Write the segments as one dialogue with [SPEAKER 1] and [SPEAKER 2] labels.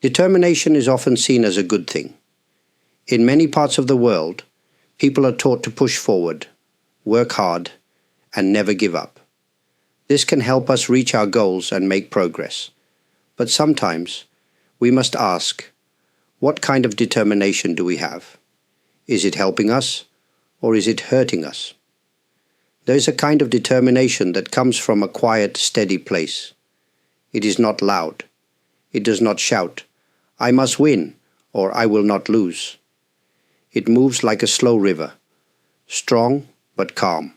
[SPEAKER 1] Determination is often seen as a good thing. In many parts of the world, people are taught to push forward, work hard, and never give up. This can help us reach our goals and make progress. But sometimes, we must ask, what kind of determination do we have? Is it helping us, or is it hurting us? There is a kind of determination that comes from a quiet, steady place. It is not loud. It does not shout, "I must win," or "I will not lose." It moves like a slow river, strong but calm.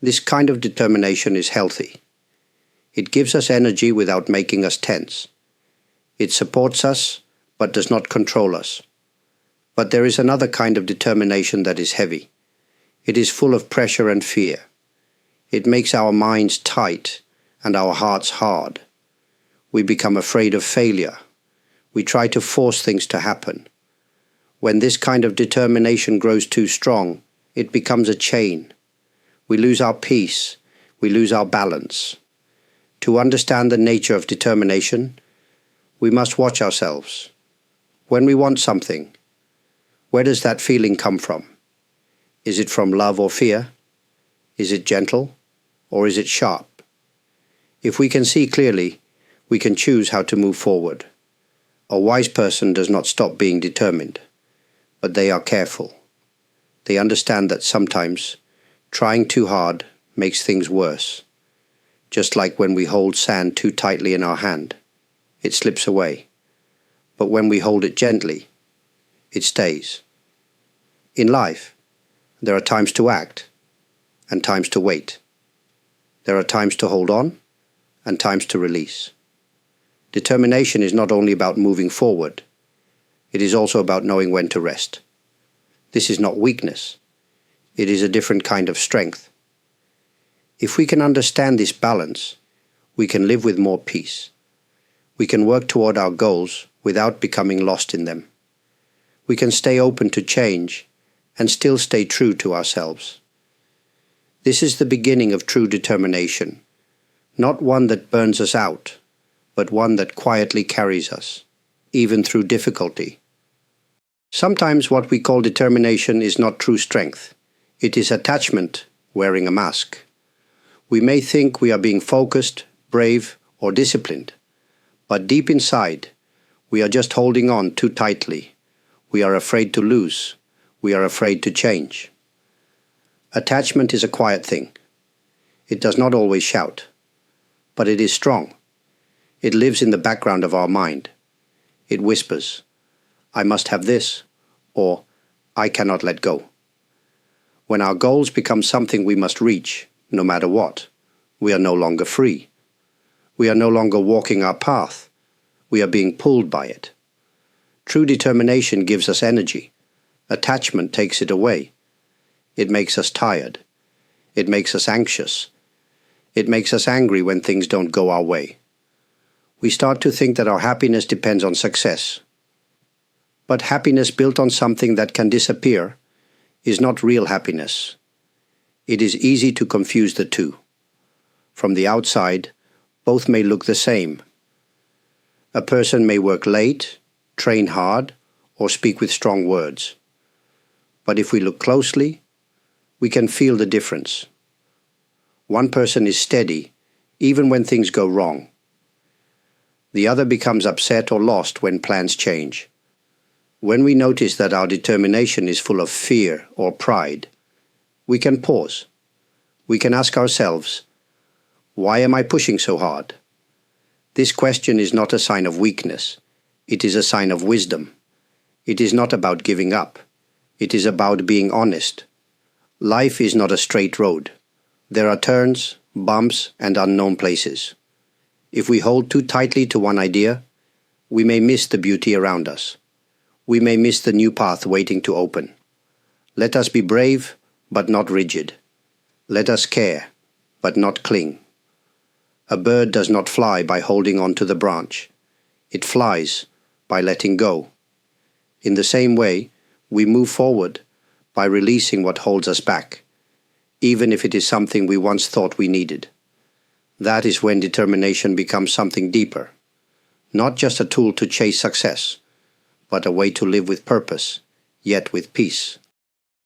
[SPEAKER 1] This kind of determination is healthy. It gives us energy without making us tense. It supports us but does not control us. But there is another kind of determination that is heavy. It is full of pressure and fear. It makes our minds tight and our hearts hard. We become afraid of failure. We try to force things to happen. When this kind of determination grows too strong, it becomes a chain. We lose our peace. We lose our balance. To understand the nature of determination, we must watch ourselves. When we want something, where does that feeling come from? Is it from love or fear? Is it gentle, or is it sharp? If we can see clearly, we can choose how to move forward. A wise person does not stop being determined, but they are careful. They understand that sometimes trying too hard makes things worse. Just like when we hold sand too tightly in our hand, it slips away. But when we hold it gently, it stays. In life, there are times to act and times to wait. There are times to hold on and times to release. Determination is not only about moving forward, it is also about knowing when to rest. This is not weakness. It is a different kind of strength. If we can understand this balance, we can live with more peace. We can work toward our goals without becoming lost in them. We can stay open to change and still stay true to ourselves. This is the beginning of true determination, not one that burns us out, but one that quietly carries us, even through difficulty. Sometimes what we call determination is not true strength. It is attachment wearing a mask. We may think we are being focused, brave, or disciplined, but deep inside, we are just holding on too tightly. We are afraid to lose. We are afraid to change. Attachment is a quiet thing. It does not always shout, but it is strong. It lives in the background of our mind. It whispers, "I must have this," or "I cannot let go." When our goals become something we must reach, no matter what, we are no longer free. We are no longer walking our path. We are being pulled by it. True determination gives us energy. Attachment takes it away. It makes us tired. It makes us anxious. It makes us angry when things don't go our way. We start to think that our happiness depends on success. But happiness built on something that can disappear is not real happiness. It is easy to confuse the two. From the outside, both may look the same. A person may work late, train hard, or speak with strong words. But if we look closely, we can feel the difference. One person is steady, even when things go wrong. The other becomes upset or lost when plans change. When we notice that our determination is full of fear or pride, we can pause. We can ask ourselves, why am I pushing so hard? This question is not a sign of weakness. It is a sign of wisdom. It is not about giving up. It is about being honest. Life is not a straight road. There are turns, bumps, and unknown places. If we hold too tightly to one idea, we may miss the beauty around us. We may miss the new path waiting to open. Let us be brave, but not rigid. Let us care, but not cling. A bird does not fly by holding on to the branch. It flies by letting go. In the same way, we move forward by releasing what holds us back, even if it is something we once thought we needed. That is when determination becomes something deeper, not just a tool to chase success, but a way to live with purpose, yet with peace.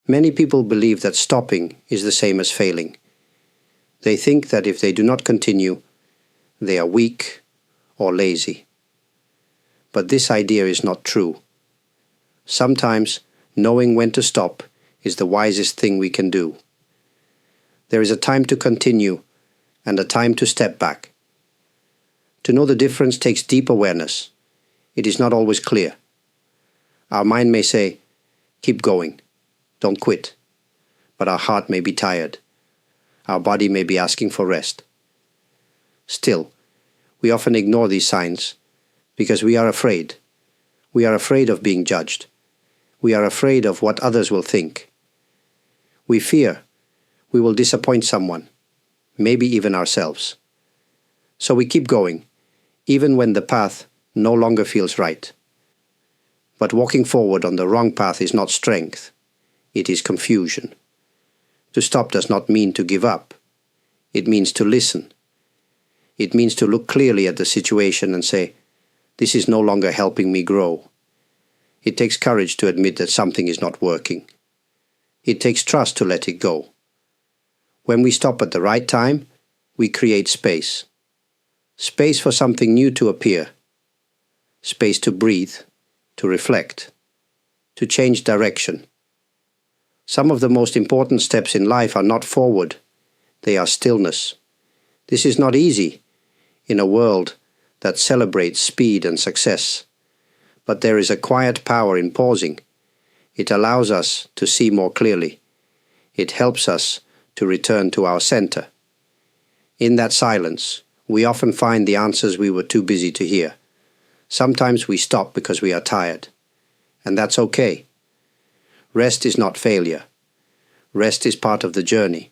[SPEAKER 1] Many people believe that stopping is the same as failing. They think that if they do not continue, they are weak or lazy. But this idea is not true. Sometimes knowing when to stop is the wisest thing we can do. There is a time to continue and a time to step back. To know the difference takes deep awareness. It is not always clear. Our mind may say, "Keep going, don't quit," but our heart may be tired. Our body may be asking for rest. Still, we often ignore these signs because we are afraid. We are afraid of being judged. We are afraid of what others will think. We fear we will disappoint someone, maybe even ourselves. So we keep going, even when the path no longer feels right. But walking forward on the wrong path is not strength, it is confusion. To stop does not mean to give up. It means to listen. It means to look clearly at the situation and say, "This is no longer helping me grow." It takes courage to admit that something is not working. It takes trust to let it go. When we stop at the right time, we create space. Space for something new to appear. Space to breathe, to reflect, to change direction. Some of the most important steps in life are not forward, they are stillness. This is not easy in a world that celebrates speed and success. But there is a quiet power in pausing. It allows us to see more clearly. It helps us to return to our center. In that silence, we often find the answers we were too busy to hear. Sometimes we stop because we are tired. And that's okay. Rest is not failure. Rest is part of the journey.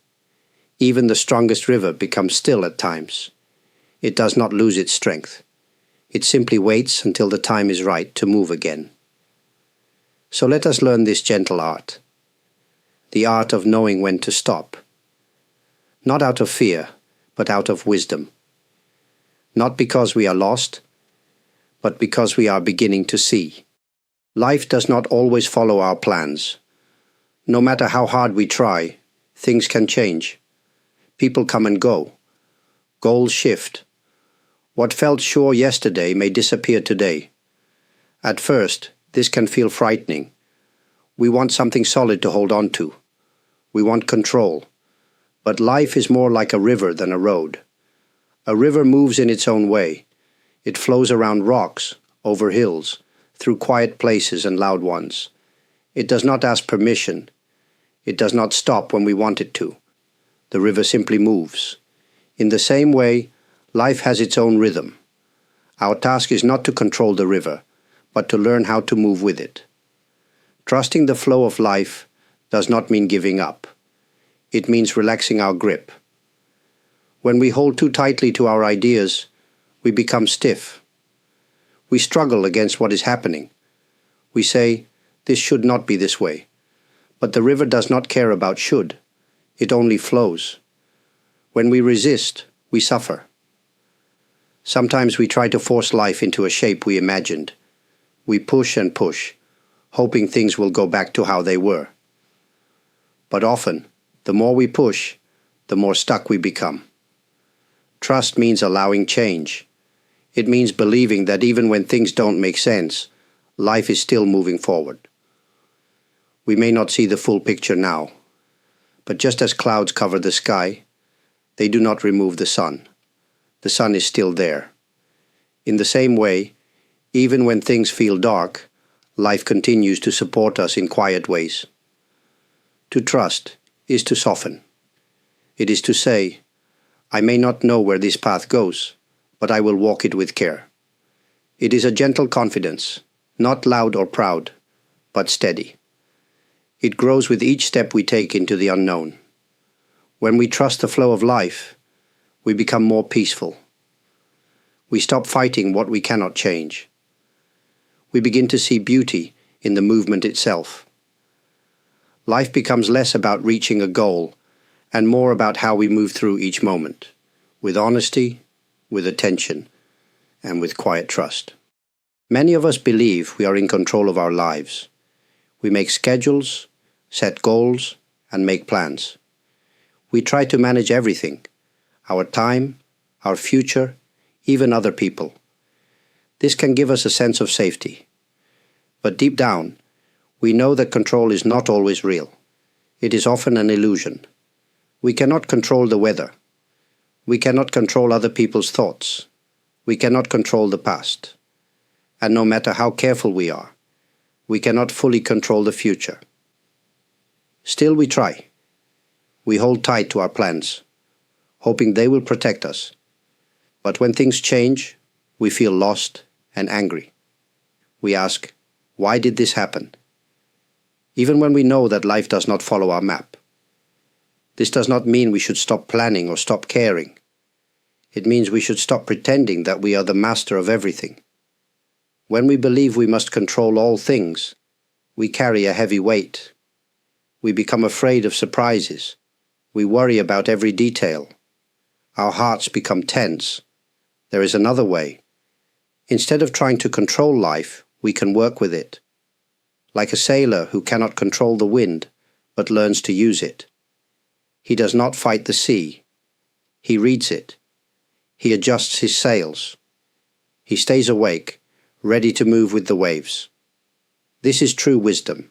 [SPEAKER 1] Even the strongest river becomes still at times. It does not lose its strength. It simply waits until the time is right to move again. So let us learn this gentle art. The art of knowing when to stop. Not out of fear, but out of wisdom. Not because we are lost, but because we are beginning to see. Life does not always follow our plans. No matter how hard we try, things can change. People come and go. Goals shift. What felt sure yesterday may disappear today. At first, this can feel frightening. We want something solid to hold on to. We want control. But life is more like a river than a road. A river moves in its own way. It flows around rocks, over hills, through quiet places and loud ones. It does not ask permission. It does not stop when we want it to. The river simply moves. In the same way, life has its own rhythm. Our task is not to control the river, but to learn how to move with it. Trusting the flow of life does not mean giving up. It means relaxing our grip. When we hold too tightly to our ideas, we become stiff. We struggle against what is happening. We say, "This should not be this way." But the river does not care about should. It only flows. When we resist, we suffer. Sometimes we try to force life into a shape we imagined. We push and push, hoping things will go back to how they were. But often, the more we push, the more stuck we become. Trust means allowing change. It means believing that even when things don't make sense, life is still moving forward. We may not see the full picture now, but just as clouds cover the sky, they do not remove the sun. The sun is still there. In the same way, even when things feel dark, life continues to support us in quiet ways. To trust is to soften. It is to say, "I may not know where this path goes, but I will walk it with care." It is a gentle confidence, not loud or proud, but steady. It grows with each step we take into the unknown. When we trust the flow of life, we become more peaceful. We stop fighting what we cannot change. We begin to see beauty in the movement itself. Life becomes less about reaching a goal and more about how we move through each moment, with honesty, with attention, and with quiet trust. Many of us believe we are in control of our lives. We make schedules, set goals, and make plans. We try to manage everything: our time, our future, even other people. This can give us a sense of safety. But deep down, we know that control is not always real. It is often an illusion. We cannot control the weather. We cannot control other people's thoughts. We cannot control the past. And no matter how careful we are, we cannot fully control the future. Still we try. We hold tight to our plans, hoping they will protect us. But when things change, we feel lost and angry. We ask, why did this happen? Even when we know that life does not follow our map. This does not mean we should stop planning or stop caring. It means we should stop pretending that we are the master of everything. When we believe we must control all things, we carry a heavy weight. We become afraid of surprises. We worry about every detail. Our hearts become tense. There is another way. Instead of trying to control life, we can work with it. Like a sailor who cannot control the wind, but learns to use it. He does not fight the sea. He reads it. He adjusts his sails. He stays awake, ready to move with the waves. This is true wisdom.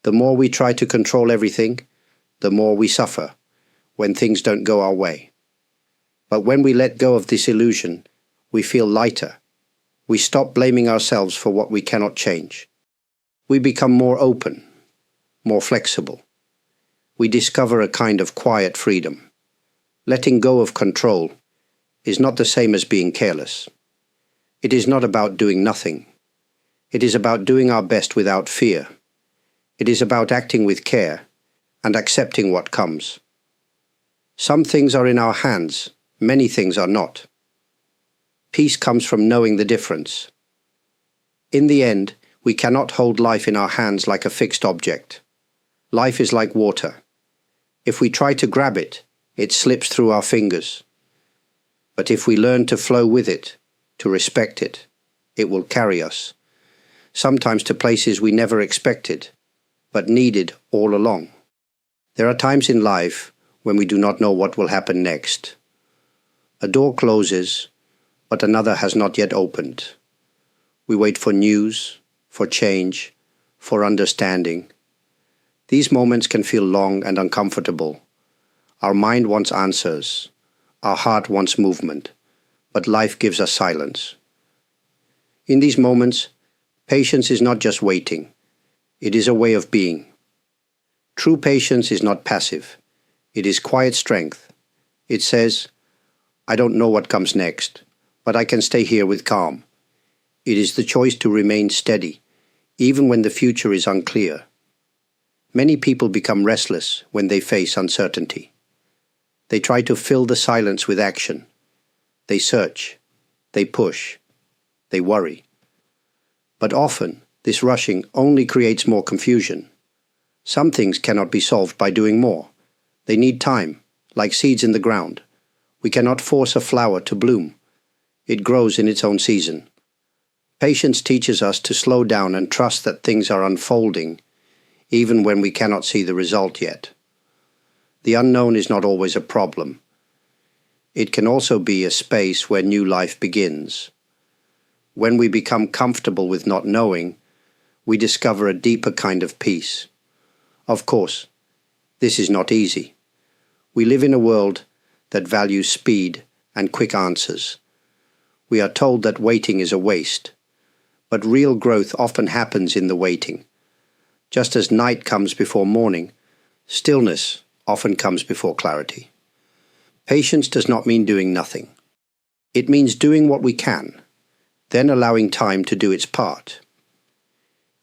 [SPEAKER 1] The more we try to control everything, the more we suffer when things don't go our way. But when we let go of this illusion, we feel lighter. We stop blaming ourselves for what we cannot change. We become more open, more flexible. We discover a kind of quiet freedom. Letting go of control is not the same as being careless. It is not about doing nothing. It is about doing our best without fear. It is about acting with care and accepting what comes. Some things are in our hands, many things are not. Peace comes from knowing the difference. In the end, we cannot hold life in our hands like a fixed object. Life is like water. If we try to grab it, it slips through our fingers. But if we learn to flow with it, to respect it, it will carry us, sometimes to places we never expected, but needed all along. There are times in life when we do not know what will happen next. A door closes, but another has not yet opened. We wait for news, for change, for understanding. These moments can feel long and uncomfortable. Our mind wants answers. Our heart wants movement. But life gives us silence. In these moments, patience is not just waiting. It is a way of being. True patience is not passive. It is quiet strength. It says, I don't know what comes next, but I can stay here with calm. It is the choice to remain steady, even when the future is unclear. Many people become restless when they face uncertainty. They try to fill the silence with action. They search, they push, they worry. But often, this rushing only creates more confusion. Some things cannot be solved by doing more. They need time, like seeds in the ground. We cannot force a flower to bloom. It grows in its own season. Patience teaches us to slow down and trust that things are unfolding, even when we cannot see the result yet. The unknown is not always a problem. It can also be a space where new life begins. When we become comfortable with not knowing, we discover a deeper kind of peace. Of course, this is not easy. We live in a world that values speed and quick answers. We are told that waiting is a waste, but real growth often happens in the waiting. Just as night comes before morning, stillness often comes before clarity. Patience does not mean doing nothing. It means doing what we can, then allowing time to do its part.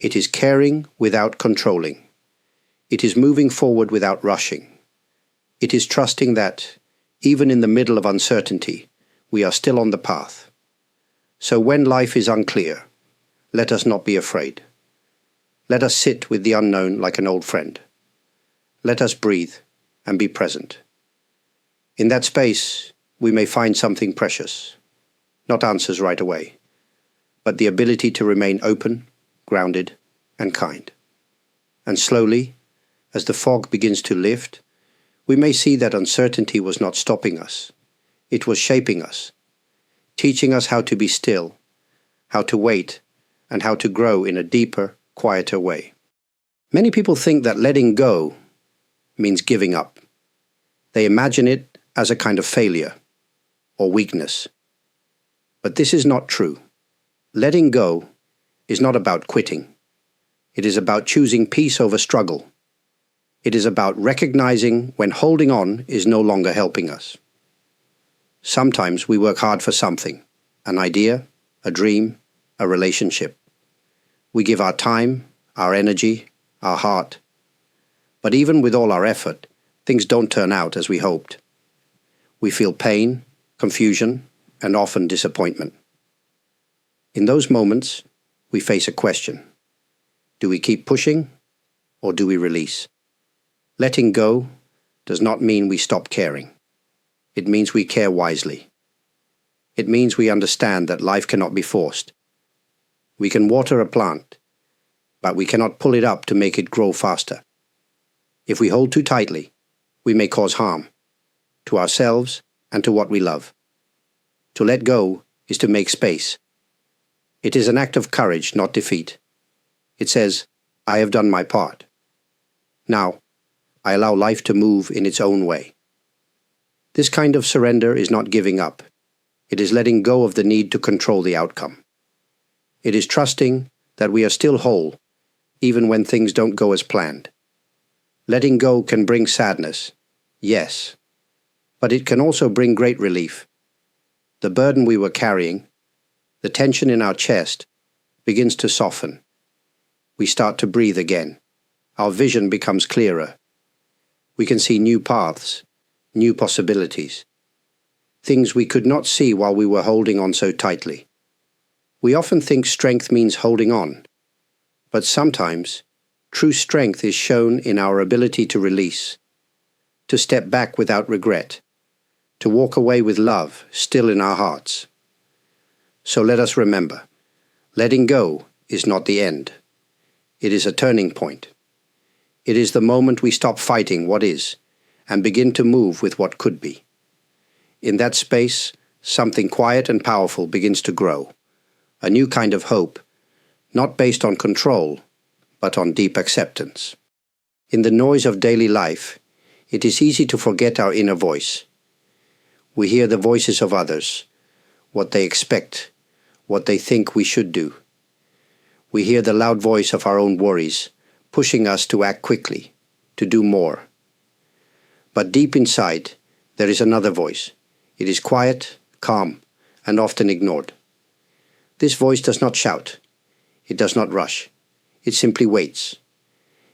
[SPEAKER 1] It is caring without controlling. It is moving forward without rushing. It is trusting that, even in the middle of uncertainty, we are still on the path. So when life is unclear, let us not be afraid. Let us sit with the unknown like an old friend. Let us breathe and be present. In that space, we may find something precious. not answers right away, but the ability to remain open, grounded, and kind. And slowly, as the fog begins to lift, we may see that uncertainty was not stopping us. It was shaping us, teaching us how to be still, how to wait, and how to grow in a deeper, quieter way. Many people think that letting go means giving up. They imagine it as a kind of failure or weakness. But this is not true. Letting go is not about quitting. It is about choosing peace over struggle. It is about recognizing when holding on is no longer helping us. Sometimes we work hard for something, an idea, a dream, a relationship. We give our time, our energy, our heart. But even with all our effort, things don't turn out as we hoped. We feel pain, confusion, and often disappointment. In those moments, we face a question. Do we keep pushing, or do we release? Letting go does not mean we stop caring. It means we care wisely. It means we understand that life cannot be forced. We can water a plant, but we cannot pull it up to make it grow faster. If we hold too tightly, we may cause harm to ourselves and to what we love. To let go is to make space. It is an act of courage, not defeat. It says, I have done my part. Now, I allow life to move in its own way. This kind of surrender is not giving up. It is letting go of the need to control the outcome. It is trusting that we are still whole, even when things don't go as planned. Letting go can bring sadness, yes, but it can also bring great relief. The burden we were carrying, the tension in our chest, begins to soften. We start to breathe again. Our vision becomes clearer. We can see new paths, new possibilities, things we could not see while we were holding on so tightly. We often think strength means holding on, but sometimes true strength is shown in our ability to release, to step back without regret, to walk away with love still in our hearts. So let us remember, letting go is not the end. It is a turning point. It is the moment we stop fighting what is and begin to move with what could be. In that space, something quiet and powerful begins to grow, a new kind of hope, not based on control, but on deep acceptance. In the noise of daily life, it is easy to forget our inner voice. We hear the voices of others, what they expect, what they think we should do. We hear the loud voice of our own worries, pushing us to act quickly, to do more. But deep inside, there is another voice. It is quiet, calm, and often ignored. This voice does not shout. It does not rush. It simply waits.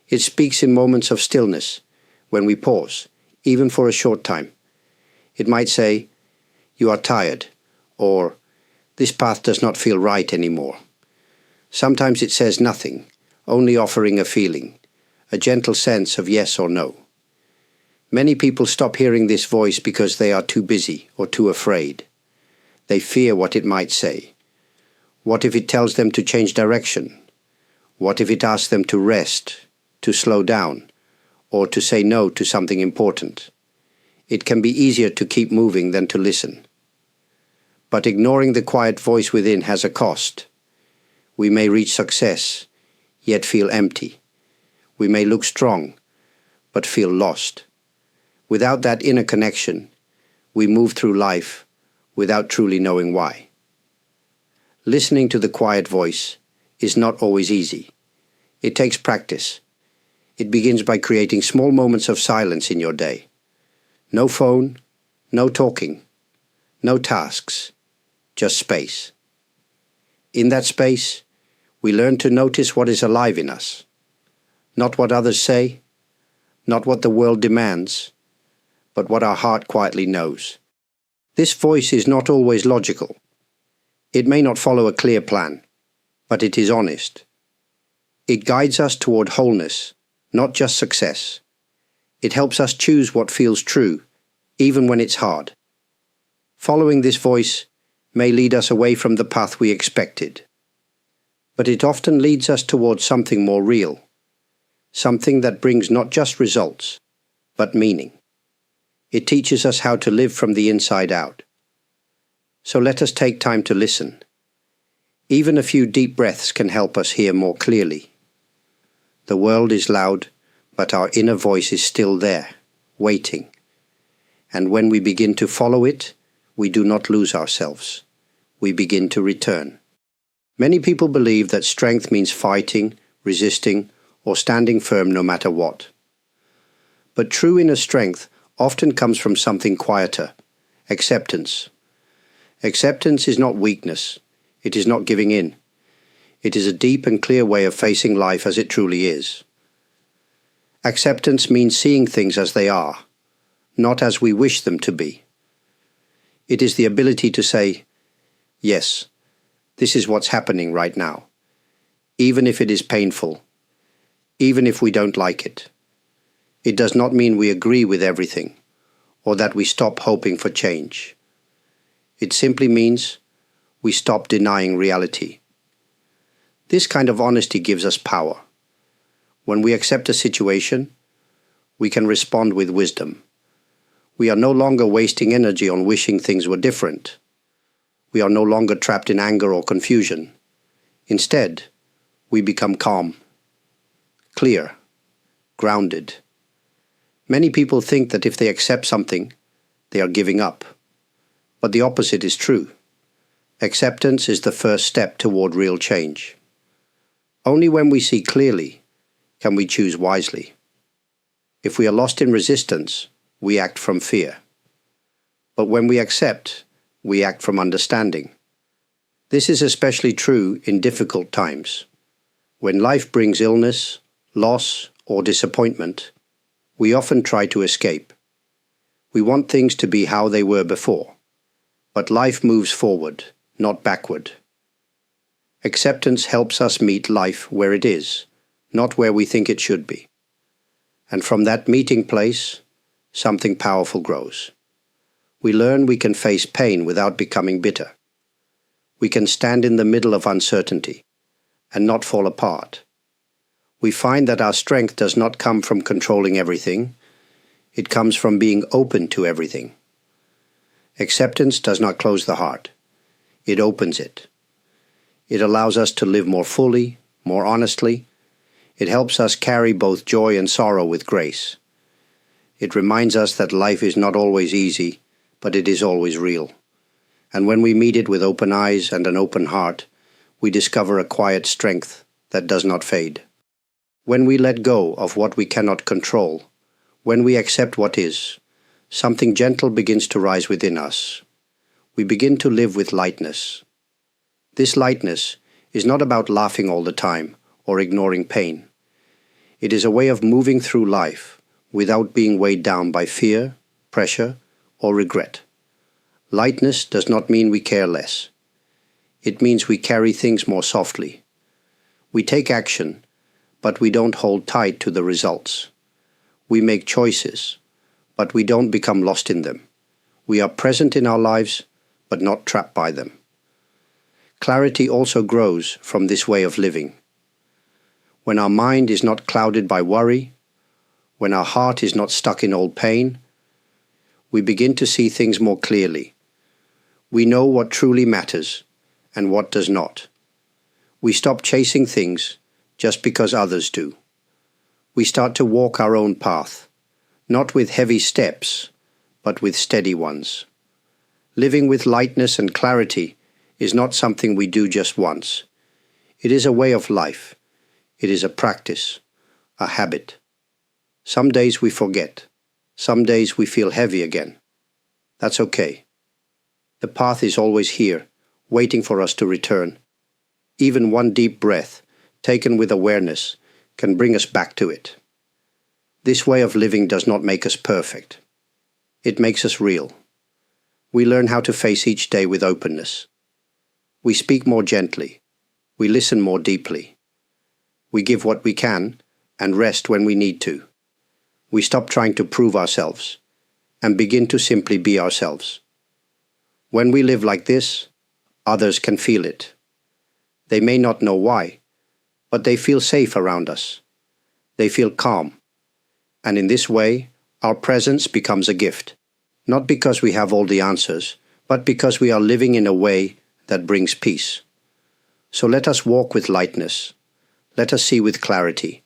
[SPEAKER 1] It speaks in moments of stillness, when we pause, even for a short time. It might say, "You are tired," or "This path does not feel right anymore." Sometimes it says nothing, only offering a feeling, a gentle sense of yes or no. Many people stop hearing this voice because they are too busy or too afraid. They fear what it might say. What if it tells them to change direction? What if it asks them to rest, to slow down, or to say no to something important? It can be easier to keep moving than to listen. But ignoring the quiet voice within has a cost. We may reach success, yet feel empty. We may look strong, but feel lost. Without that inner connection, we move through life without truly knowing why. Listening to the quiet voice is not always easy. It takes practice. It begins by creating small moments of silence in your day. No phone, no talking, no tasks, just space. In that space, we learn to notice what is alive in us. Not what others say, not what the world demands, but what our heart quietly knows. This voice is not always logical. It may not follow a clear plan, but it is honest. It guides us toward wholeness, not just success. It helps us choose what feels true, even when it's hard. Following this voice may lead us away from the path we expected. But it often leads us towards something more real, something that brings not just results, but meaning. It teaches us how to live from the inside out. So let us take time to listen. Even a few deep breaths can help us hear more clearly. The world is loud, but our inner voice is still there, waiting. And when we begin to follow it, we do not lose ourselves. We begin to return. Many people believe that strength means fighting, resisting, or standing firm no matter what. But true inner strength often comes from something quieter: acceptance. Acceptance is not weakness. It is not giving in. It is a deep and clear way of facing life as it truly is. Acceptance means seeing things as they are, not as we wish them to be. It is the ability to say, yes, this is what's happening right now, even if it is painful, even if we don't like it. It does not mean we agree with everything, or that we stop hoping for change. It simply means we stop denying reality. This kind of honesty gives us power. When we accept a situation, we can respond with wisdom. We are no longer wasting energy on wishing things were different. We are no longer trapped in anger or confusion. Instead, we become calm, clear, grounded. Many people think that if they accept something, they are giving up. But the opposite is true. Acceptance is the first step toward real change. Only when we see clearly can we choose wisely. If we are lost in resistance, we act from fear. But when we accept, we act from understanding. This is especially true in difficult times. When life brings illness, loss, or disappointment, we often try to escape. We want things to be how they were before. But life moves forward, not backward. Acceptance helps us meet life where it is, not where we think it should be. And from that meeting place, something powerful grows. We learn we can face pain without becoming bitter. We can stand in the middle of uncertainty and not fall apart. We find that our strength does not come from controlling everything. It comes from being open to everything. Acceptance does not close the heart. It opens it. It allows us to live more fully, more honestly. It helps us carry both joy and sorrow with grace. It reminds us that life is not always easy, but it is always real. And when we meet it with open eyes and an open heart, we discover a quiet strength that does not fade. When we let go of what we cannot control, when we accept what is, something gentle begins to rise within us. We begin to live with lightness. This lightness is not about laughing all the time or ignoring pain. It is a way of moving through life without being weighed down by fear, pressure, or regret. Lightness does not mean we care less. It means we carry things more softly. We take action, but we don't hold tight to the results. We make choices, but we don't become lost in them. We are present in our lives, but not trapped by them. Clarity also grows from this way of living. When our mind is not clouded by worry, when our heart is not stuck in old pain, we begin to see things more clearly. We know what truly matters and what does not. We stop chasing things just because others do. We start to walk our own path, not with heavy steps, but with steady ones. Living with lightness and clarity is not something we do just once. It is a way of life. It is a practice, a habit. Some days we forget. Some days we feel heavy again. That's okay. The path is always here, waiting for us to return. Even one deep breath, taken with awareness, can bring us back to it. This way of living does not make us perfect. It makes us real. We learn how to face each day with openness. We speak more gently. We listen more deeply. We give what we can and rest when we need to. We stop trying to prove ourselves and begin to simply be ourselves. When we live like this, Others can feel it. They may not know why, but they feel safe around us. They feel calm. And in this way, our presence becomes a gift, not because we have all the answers, but because we are living in a way that brings peace. So let us walk with lightness. Let us see with clarity.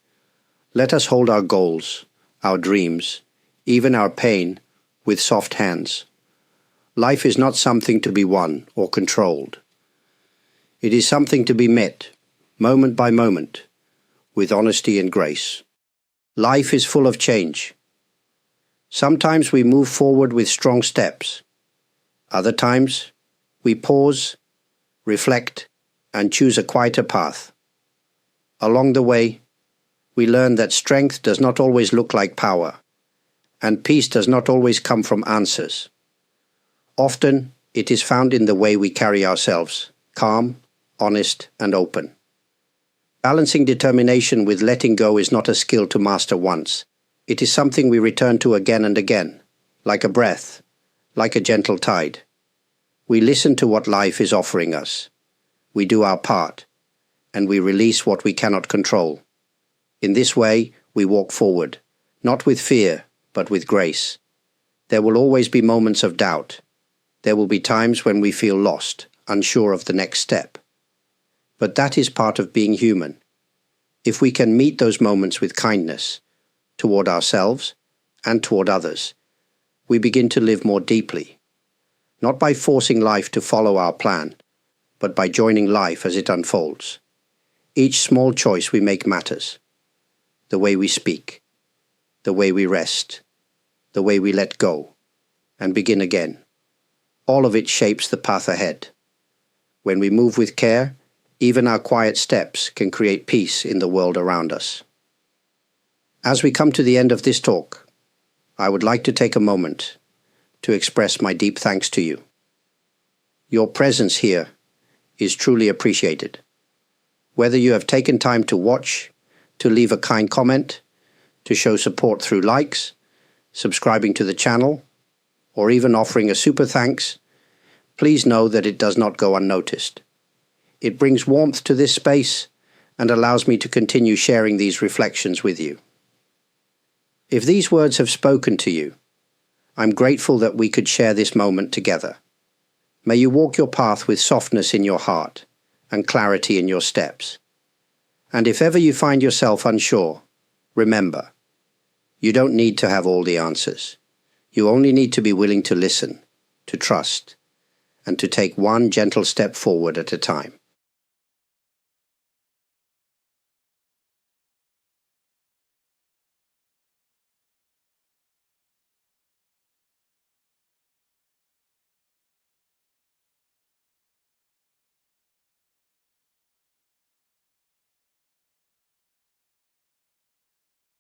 [SPEAKER 1] Let us hold our goals, our dreams, even our pain, with soft hands. Life is not something to be won or controlled. It is something to be met, moment by moment, with honesty and grace. Life is full of change. Sometimes we move forward with strong steps. Other times, we pause, reflect, and choose a quieter path. Along the way, we learn that strength does not always look like power, and peace does not always come from answers. Often, it is found in the way we carry ourselves, calm, honest, and open. Balancing determination with letting go is not a skill to master once. It is something we return to again and again, like a breath, like a gentle tide. We listen to what life is offering us. We do our part, and we release what we cannot control. In this way, we walk forward, not with fear, but with grace. There will always be moments of doubt. There will be times when we feel lost, unsure of the next step. But that is part of being human. If we can meet those moments with kindness, toward ourselves and toward others, we begin to live more deeply, not by forcing life to follow our plan, but by joining life as it unfolds. Each small choice we make matters. The way we speak, the way we rest, the way we let go and begin again. All of it shapes the path ahead. When we move with care, even our quiet steps can create peace in the world around us. As we come to the end of this talk, I would like to take a moment to express my deep thanks to you. Your presence here is truly appreciated. Whether you have taken time to watch, to leave a kind comment, to show support through likes, subscribing to the channel, or even offering a super thanks, please know that it does not go unnoticed. It brings warmth to this space and allows me to continue sharing these reflections with you. If these words have spoken to you, I'm grateful that we could share this moment together. May you walk your path with softness in your heart and clarity in your steps. And if ever you find yourself unsure, remember, you don't need to have all the answers. You only need to be willing to listen, to trust, and to take one gentle step forward at a time.